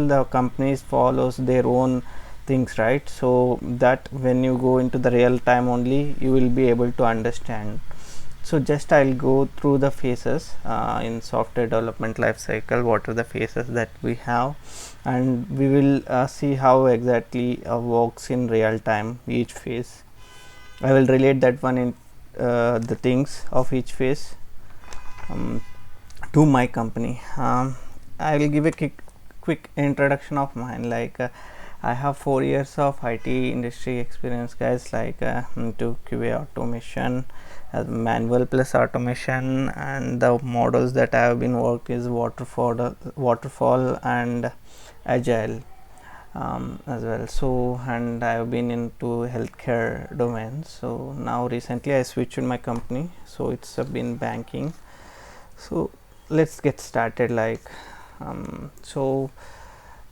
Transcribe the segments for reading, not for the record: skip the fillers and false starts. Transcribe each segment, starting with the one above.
the companies follows their own things, right? So that when you go into the real time only you will be able to understand. So just I'll go through the phases in software development life cycle, what are the phases that we have, and we will see how exactly works in real time each phase. I will relate that one in the things of each phase to my company. I will give a quick introduction of mine. I have 4 years of IT industry experience, guys, into QA automation, manual plus automation, and the models that I have been worked is waterfall and agile as well. So, and I have been into healthcare domain. So now recently I switched my company, so it's been banking. So let's get started. So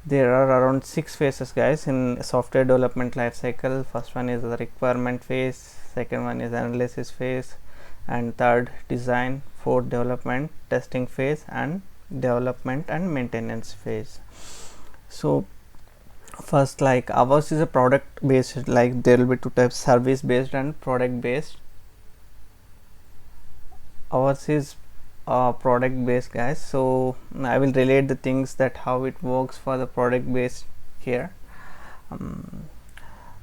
there are around 6 phases, guys, in software development life cycle. First one is the requirement phase, second one is analysis phase, and third design, fourth development, testing phase, and development and maintenance phase. So first, ours is a product based, there will be two types, service based and product based. Ours is product based, guys. So I will relate the things that how it works for the product based here.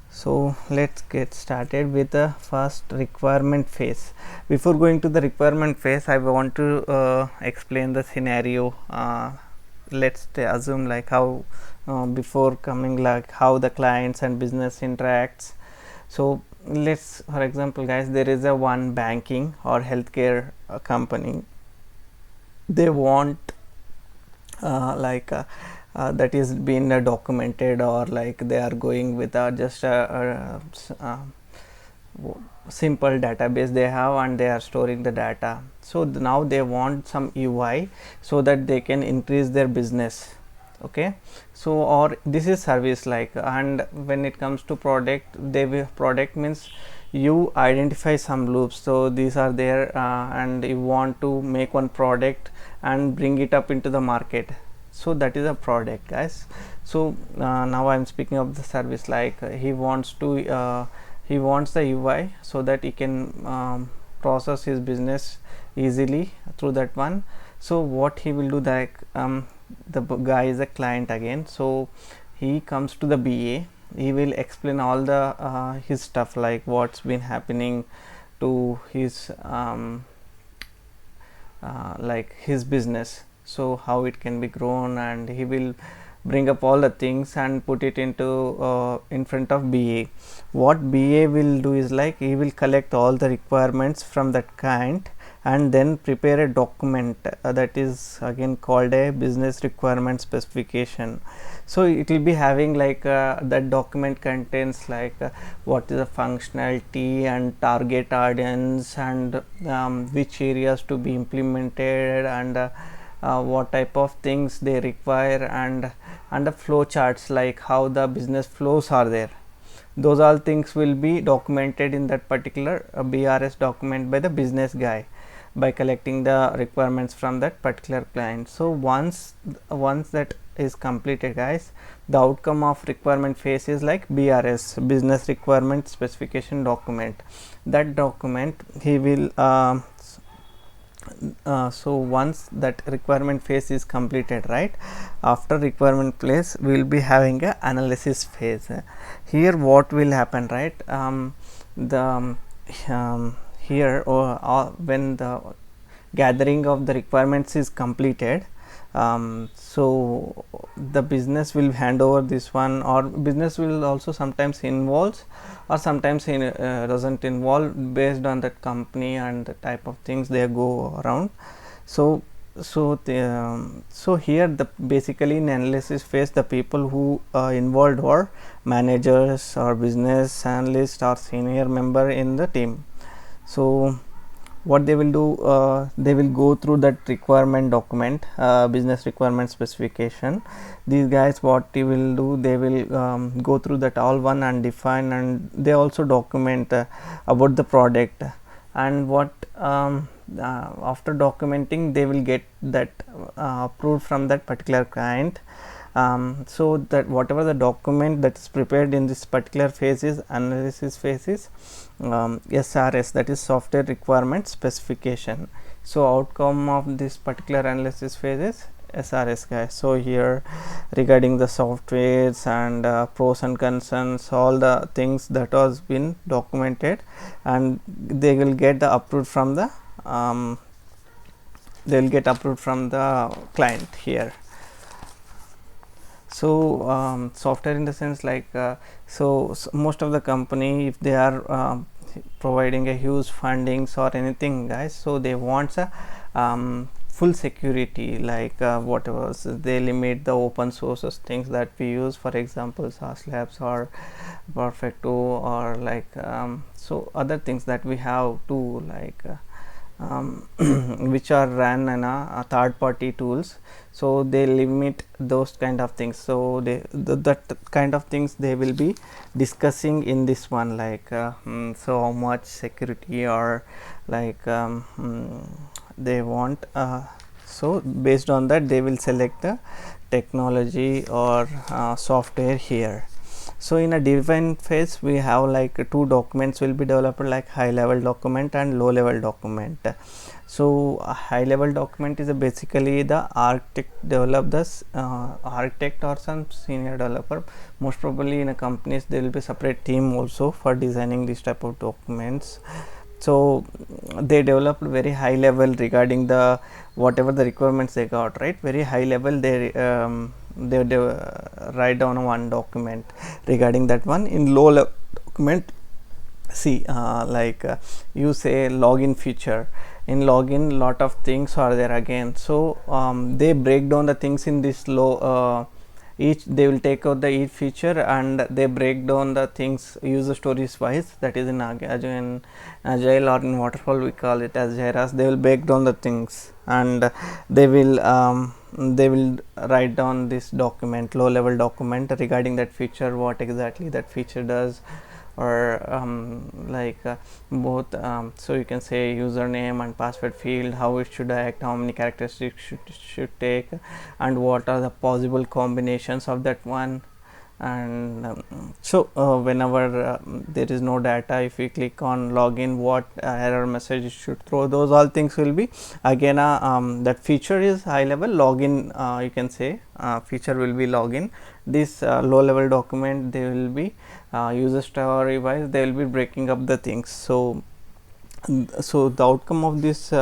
So let's get started with the first requirement phase. Before going to the requirement phase, I want to explain the scenario. Let's assume how before coming, how the clients and business interacts. So let's, for example, guys, there is a one banking or healthcare company. They want that is been documented, or they are going with just a simple database they have, and they are storing the data. So now they want some UI so that they can increase their business. Okay, so or this is service, and when it comes to product, product means you identify some loops. So these are there, and you want to make one product and bring it up into the market. So that is a product, guys. So now I'm speaking of the service. He wants to he wants the UI so that he can process his business easily through that one. So what he will do, the guy is a client again, so he comes to the BA. He will explain all the his stuff, what's been happening to his his business, so how it can be grown, and he will bring up all the things and put it into in front of BA. What BA will do is he will collect all the requirements from that client and then prepare a document that is again called a business requirement specification. So it will be having that document contains what is the functionality and target audience, and which areas to be implemented, and what type of things they require, and the flow charts, how the business flows are there. Those all things will be documented in that particular BRS document by the business guy, by collecting the requirements from that particular client. So once that is completed, guys, the outcome of requirement phase is BRS, business requirement specification document. That document he will so once that requirement phase is completed, right, after requirement phase we will be having a analysis phase. Here what will happen, right, here when the gathering of the requirements is completed, so the business will hand over this one, or business will also sometimes involves or sometimes doesn't involve, based on that company and the type of things they go around. So here the basically in analysis phase, the people who involved were managers or business analyst or senior member in the team. So what they will do, they will go through that requirement document, business requirement specification. These guys, what they will do, they will go through that all one and define, and they also document about the product, and what after documenting they will get that approved from that particular client, So that whatever the document that is prepared in this particular phase is analysis phase is SRS, that is software requirement specification. So outcome of this particular analysis phase is SRS, guys. So here regarding the softwares and pros and concerns, all the things that was been documented, and they will get the approved from the client here. So software in the sense like so most of the company, if they are providing a huge fundings or anything, guys, so they want a full security, like whatever they limit the open sources things that we use, for example SaaS Labs or Perfecto, or like so other things that we have to, like which are run in a third party tools. So they limit those kind of things. So that kind of things they will be discussing in this one, like so how much security, or like they want, so based on that they will select the technology or software here. So in a define phase we have like two documents will be developed, like high level document and low level document. So a high level document is basically the architect develop this architect or some senior developer. Most probably in a companies there will be separate team also for designing this type of documents. So they developed very high level regarding the whatever the requirements they got, right? Very high level they write down one document regarding that one. In low level document, see like you say login feature. In login lot of things are there again. So they break down the things in this low each they will take out the each feature and they break down the things user stories wise. That is in agile or in waterfall we call it as Jairas. They will break down the things and they will write down this document, low level document, regarding that feature, what exactly that feature does, or like both so you can say username and password field, how it should act, how many characteristics should take, and what are the possible combinations of that one. And so whenever there is no data, if we click on login, what error message should throw, those all things will be again that feature is high level login, you can say feature will be login. This low level document they will be user story wise, they will be breaking up the things. So the outcome of this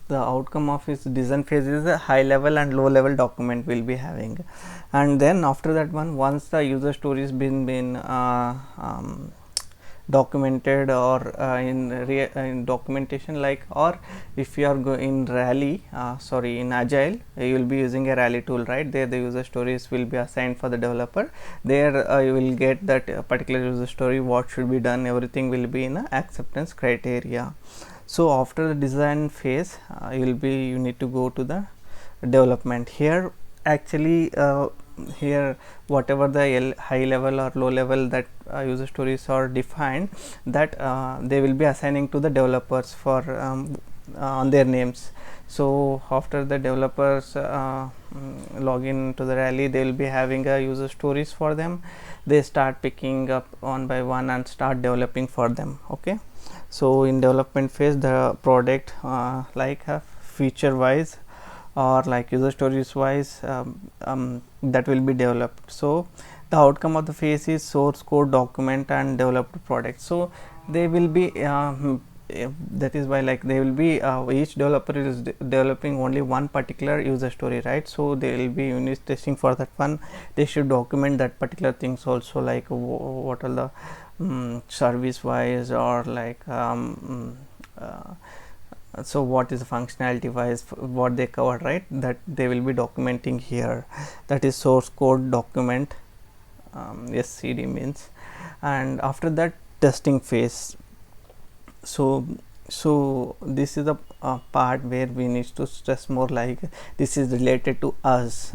the outcome of its design phase is a high level and low level document will be having. And then after that one, once the user story has been documented, or in documentation, like, or if you are in rally in agile, you will be using a rally tool, right? There the user stories will be assigned for the developer. There you will get that particular user story, what should be done, everything will be in a acceptance criteria. So after the design phase you need to go to the development. Here actually here whatever the high level or low level that user stories are defined, that they will be assigning to the developers for on their names. So after the developers log in to the rally, they will be having a user stories for them. They start picking up one by one and start developing for them. Okay, so in development phase the product like feature wise or like user stories wise that will be developed. So the outcome of the phase is source code, document and developed product. So they will be that is why like they will be each developer is developing only one particular user story, right? So they will be unit testing for that one. They should document that particular things also, like what are the service wise, or like so what is the functionality wise, what they cover, right? That they will be documenting here. That is source code, document, SCD means. And after that testing phase. So this is the part where we need to stress more, like this is related to us.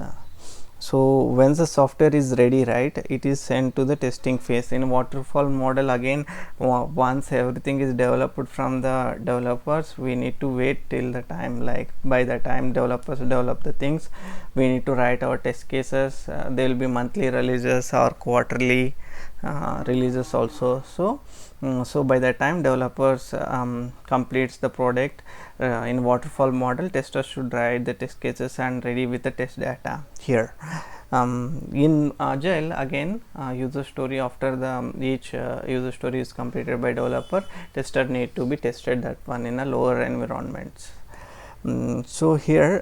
So once the software is ready, right, it is sent to the testing phase. In waterfall model, again, once everything is developed from the developers, we need to wait till the time, like by the time developers develop the things, we need to write our test cases. There will be monthly releases or quarterly releases also. So by the time developers completes the product, in waterfall model, testers should write the test cases and ready with the test data here. In agile, again, user story, after the each user story is completed by developer, tester need to be tested that one in a lower environments. So here,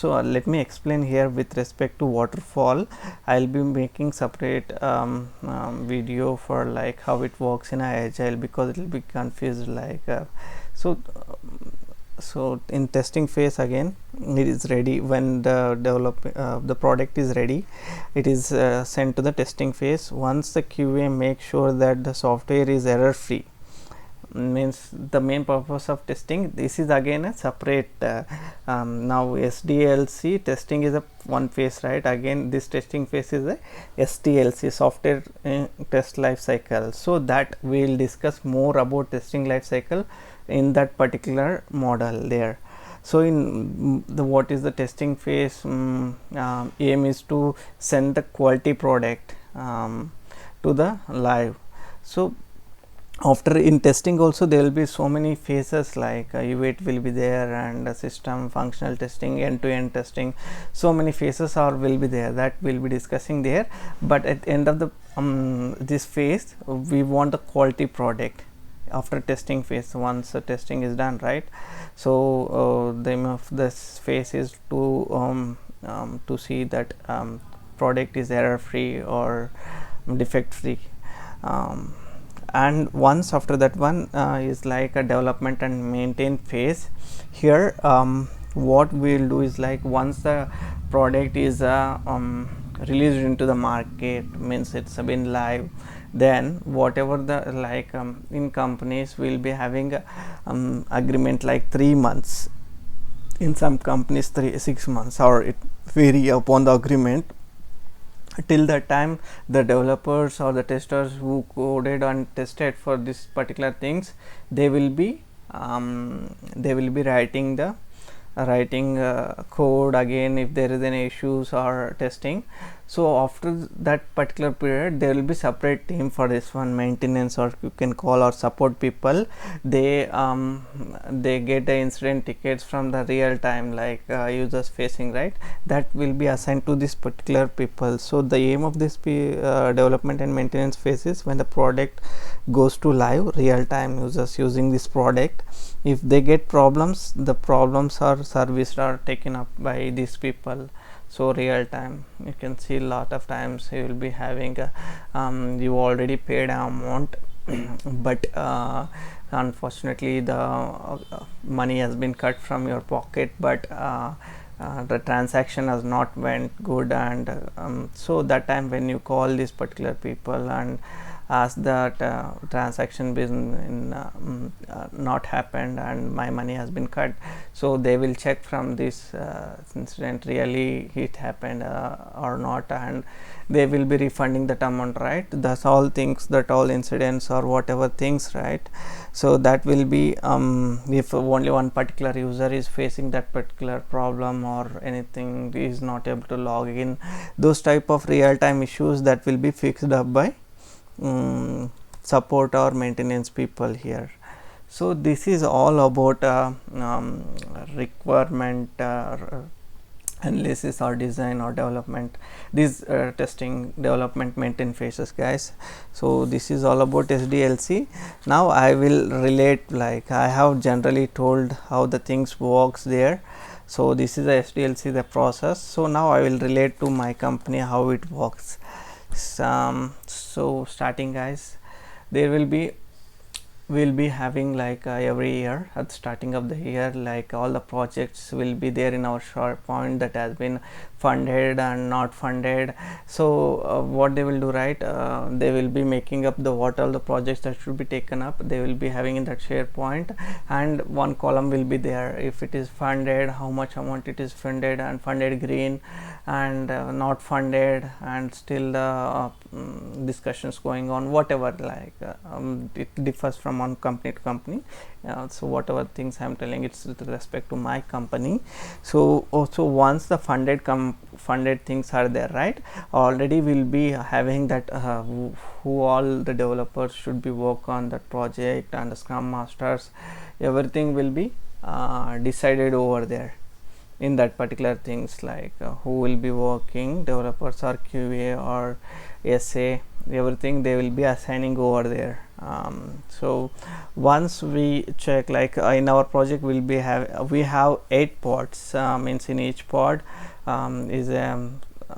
let me explain here with respect to waterfall. I'll be making separate video for like how it works in agile, because it will be confused like so in testing phase, again, it is ready. When the the product is ready, it is sent to the testing phase. Once the QA makes sure that the software is error free, means the main purpose of testing, this is again a separate now SDLC testing is a one phase, right? Again, this testing phase is a SDLC, software test life cycle. So that we will discuss more about testing life cycle in that particular model there. So in the what is the testing phase, aim is to send the quality product to the live. So after in testing also, there will be so many phases, like UAT will be there, and system functional testing, end-to-end testing, so many phases are will be there, that we'll be discussing there. But at the end of the this phase, we want the quality product after testing phase. Once the testing is done, right? So the aim of this phase is to see that product is error free or defect free. And once after that one is like a development and maintain phase. Here what we will do is, like, once the product is released into the market, means it's been live, then whatever the like in companies will be having a agreement like 3 months, in some companies 6 months, or it vary upon the agreement. Till that time, the developers or the testers who coded and tested for this particular things, they will be writing the code again if there is any issues or testing. So after that particular period, there will be separate team for this one, maintenance, or you can call, or support people. They get the incident tickets from the real time, like users facing, right? That will be assigned to this particular people. So the aim of this development and maintenance phase is when the product goes to live, real time users using this product, if they get problems, the problems are serviced or taken up by these people. So real time, you can see a lot of times you will be having you already paid an amount but unfortunately the money has been cut from your pocket, but the transaction has not went good, and so that time when you call these particular people and ask that transaction been not happened and my money has been cut, so they will check from this incident really it happened or not, and they will be refunding that amount, right? That's all things, that all incidents or whatever things, right? So that will be if only one particular user is facing that particular problem or anything is not able to log in, those type of real-time issues that will be fixed up by support or maintenance people here. So this is all about requirement analysis or design or development, these testing, development, maintain phases, guys. So this is all about SDLC. Now I will relate, like I have generally told how the things works there. So this is the SDLC, the process. So now I will relate to my company how it works. So starting, guys, there will be, we'll be having like every year at the starting of the year, like all the projects will be there in our SharePoint that has been funded and not funded. So what they will do, right, they will be making up the what all the projects that should be taken up, they will be having in that SharePoint, and one column will be there if it is funded, how much amount it is funded, and funded green, and not funded, and still the discussions going on, whatever, like it differs from one company to company. So whatever things I'm telling, it's with respect to my company. So also once the funded things are there, right, already we'll be having that who all the developers should be work on that project, and the scrum masters, everything will be decided over there in that particular things, like who will be working, developers or QA or SA, everything they will be assigning over there. So once we check, like in our project we have 8 pods, means in each pod is a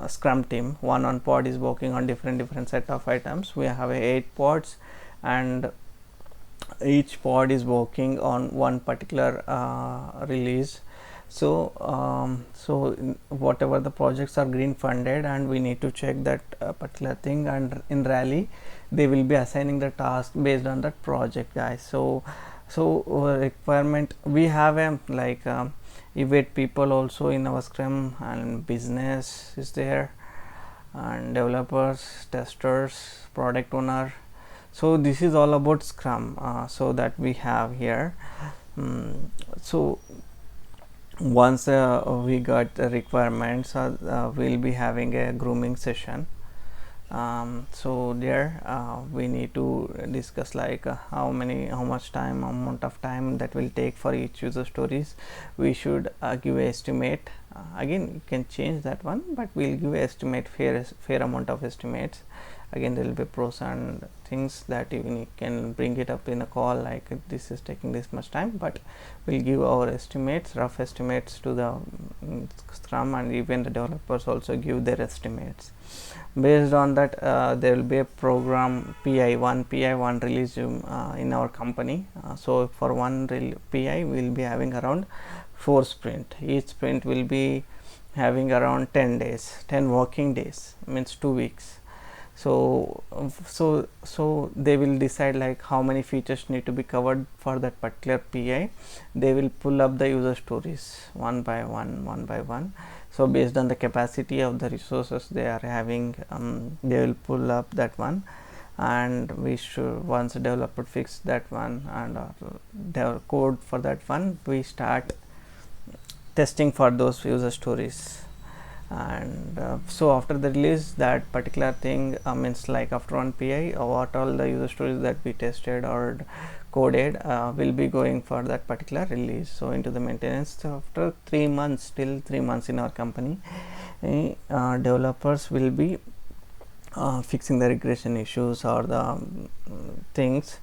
scrum team. One pod is working on different set of items. We have 8 pods, and each pod is working on one particular release. So whatever the projects are green funded, and we need to check that particular thing, and in Rally they will be assigning the task based on that project, guys. So requirement, we have a like evaluate people also in our Scrum, and business is there, and developers, testers, product owner. So this is all about Scrum, so that we have here. So once we got the requirements, we'll be having a grooming session. So there we need to discuss like how much time, amount of time that will take for each user stories. We should give a estimate. Again, you can change that one, but we'll give a estimate, fair amount of estimates. Again, there will be pros and things that even you can bring it up in a call, like this is taking this much time, but we'll give our estimates, rough estimates to the Scrum, and even the developers also give their estimates. Based on that, there will be a program PI, one release in our company. So for one PI we'll be having around 4 sprint. Each sprint will be having around 10 days, 10 working days, means 2 weeks. So they will decide like how many features need to be covered for that particular PI. They will pull up the user stories one by one. So based on the capacity of the resources they are having, they will pull up that one, and we should, once the developer fix that one and the code for that one, we start testing for those user stories. And so after the release, that particular thing means like after one PI, what all the user stories that we tested or coded will be going for that particular release, so into the maintenance. So after 3 months, still 3 months in our company, developers will be fixing the regression issues or the things.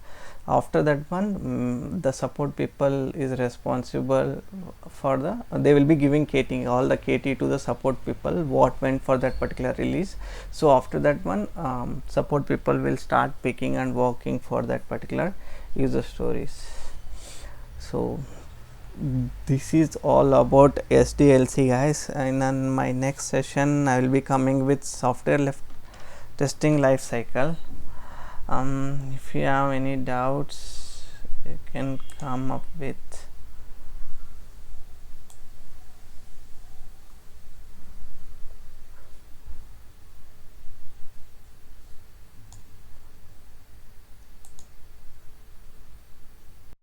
After that one, the support people is responsible for they will be giving KT, all the KT to the support people, what went for that particular release. So after that one, support people will start picking and working for that particular user stories. So this is all about SDLC, guys. And in my next session I will be coming with software testing life cycle. If you have any doubts, you can come up with